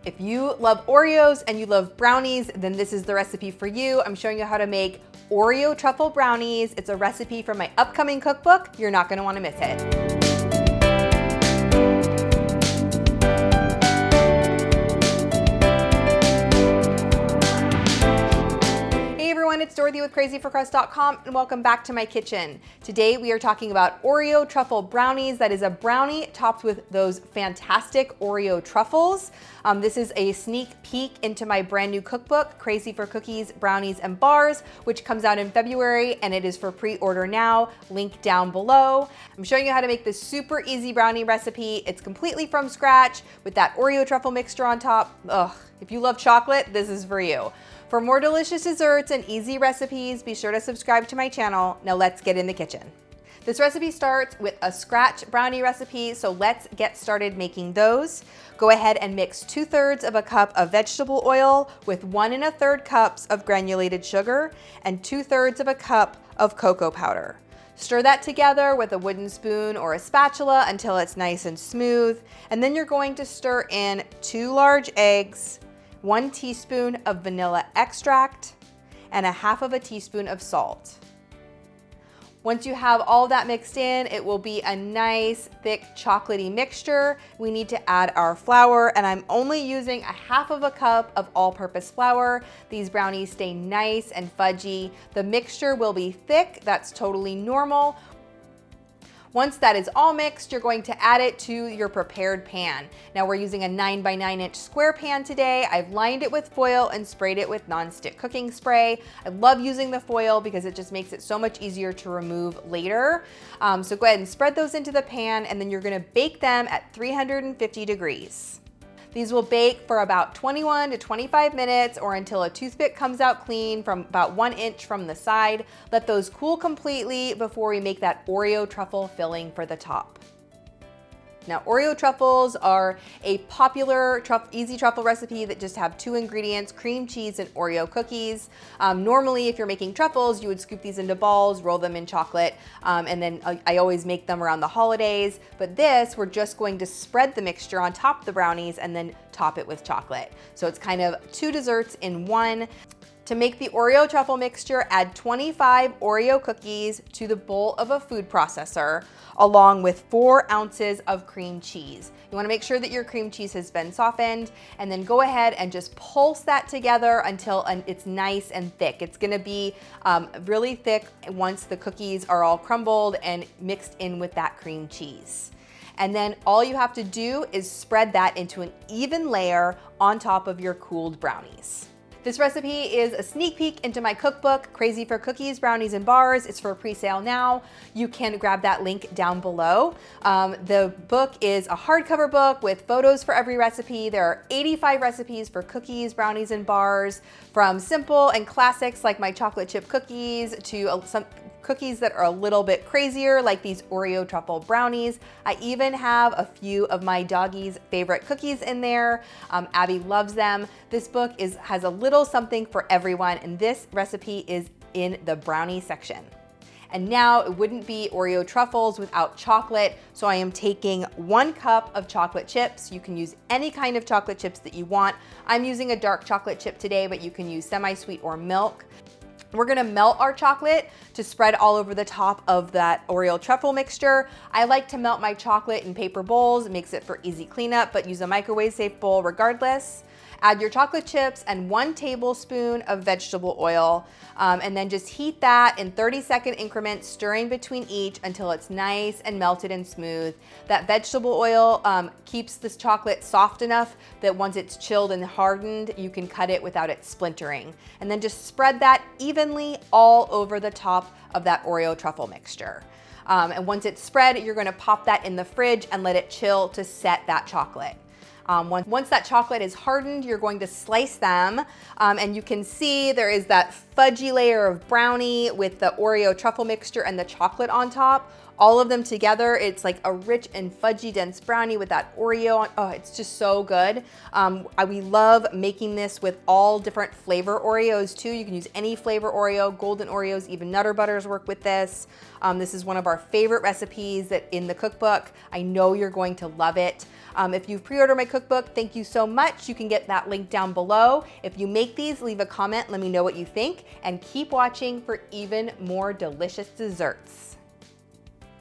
If you love Oreos and you love brownies, then this is the recipe for you. I'm showing you how to make Oreo Truffle Brownies. It's a recipe from my upcoming cookbook. You're not gonna wanna miss it. It's Dorothy with crazyforcrust.com and welcome back to my kitchen. Today we are talking about Oreo Truffle Brownies. That is a brownie topped with those fantastic Oreo truffles. This is a sneak peek into my brand new cookbook, Crazy for Cookies, Brownies, and Bars, which comes out in February and it is for pre-order now, link down below. I'm showing you how to make this super easy brownie recipe. It's completely from scratch with that Oreo truffle mixture on top. Ugh, if you love chocolate, this is for you. For more delicious desserts and easy recipes, be sure to subscribe to my channel. Now let's get in the kitchen. This recipe starts with a scratch brownie recipe, so let's get started making those. Go ahead and mix 2/3 of a cup of vegetable oil with 1 1/3 cups of granulated sugar and 2/3 of a cup of cocoa powder. Stir that together with a wooden spoon or a spatula until it's nice and smooth. And then you're going to stir in 2 large eggs, 1 teaspoon of vanilla extract, and 1/2 teaspoon of salt. Once you have all that mixed in, it will be a nice, thick, chocolatey mixture. We need to add our flour, and I'm only using 1/2 cup of all-purpose flour. These brownies stay nice and fudgy. The mixture will be thick, that's totally normal. Once that is all mixed, you're going to add it to your prepared pan. Now we're using a 9 by 9 inch square pan today. I've lined it with foil and sprayed it with nonstick cooking spray. I love using the foil because it just makes it so much easier to remove later. So go ahead and spread those into the pan, and then you're gonna bake them at 350 degrees. These will bake for about 21 to 25 minutes or until a toothpick comes out clean from about 1 inch from the side. Let those cool completely before we make that Oreo truffle filling for the top. Now, Oreo truffles are a popular easy truffle recipe that just have 2 ingredients, cream cheese and Oreo cookies. Normally, if you're making truffles, you would scoop these into balls, roll them in chocolate, and then I always make them around the holidays. But this, we're just going to spread the mixture on top of the brownies and then top it with chocolate. So it's kind of 2 desserts in one. To make the Oreo truffle mixture, add 25 Oreo cookies to the bowl of a food processor, along with 4 ounces of cream cheese. You wanna make sure that your cream cheese has been softened, and then go ahead and just pulse that together until it's nice and thick. It's gonna be really thick once the cookies are all crumbled and mixed in with that cream cheese. And then all you have to do is spread that into an even layer on top of your cooled brownies. This recipe is a sneak peek into my cookbook, Crazy for Cookies, Brownies, and Bars. It's for pre-sale now. You can grab that link down below. The book is a hardcover book with photos for every recipe. There are 85 recipes for cookies, brownies, and bars, from simple and classics like my chocolate chip cookies to some cookies that are a little bit crazier, like these Oreo Truffle Brownies. I even have a few of my doggies' favorite cookies in there. Abby loves them. This book has a little something for everyone, and this recipe is in the brownie section. And now it wouldn't be Oreo truffles without chocolate, so I am taking 1 cup of chocolate chips. You can use any kind of chocolate chips that you want. I'm using a dark chocolate chip today, but you can use semi-sweet or milk. We're gonna melt our chocolate to spread all over the top of that Oreo truffle mixture. I like to melt my chocolate in paper bowls. It makes it for easy cleanup, but use a microwave safe bowl regardless. Add your chocolate chips and 1 tablespoon of vegetable oil, and then just heat that in 30-second increments, stirring between each until it's nice and melted and smooth. That vegetable oil keeps this chocolate soft enough that once it's chilled and hardened, you can cut it without it splintering. And then just spread that evenly all over the top of that Oreo truffle mixture. And once it's spread, you're gonna pop that in the fridge and let it chill to set that chocolate. Once that chocolate is hardened, you're going to slice them, and you can see there is that fudgy layer of brownie with the Oreo truffle mixture and the chocolate on top. All of them together, it's like a rich and fudgy dense brownie with that Oreo on. Oh, it's just so good. We love making this with all different flavor Oreos too. You can use any flavor Oreo, golden Oreos, even Nutter Butters work with this. This is one of our favorite recipes that in the cookbook. I know you're going to love it. If you've pre-ordered my cookbook, thank you so much. You can get that link down below. If you make these, leave a comment, let me know what you think, and keep watching for even more delicious desserts.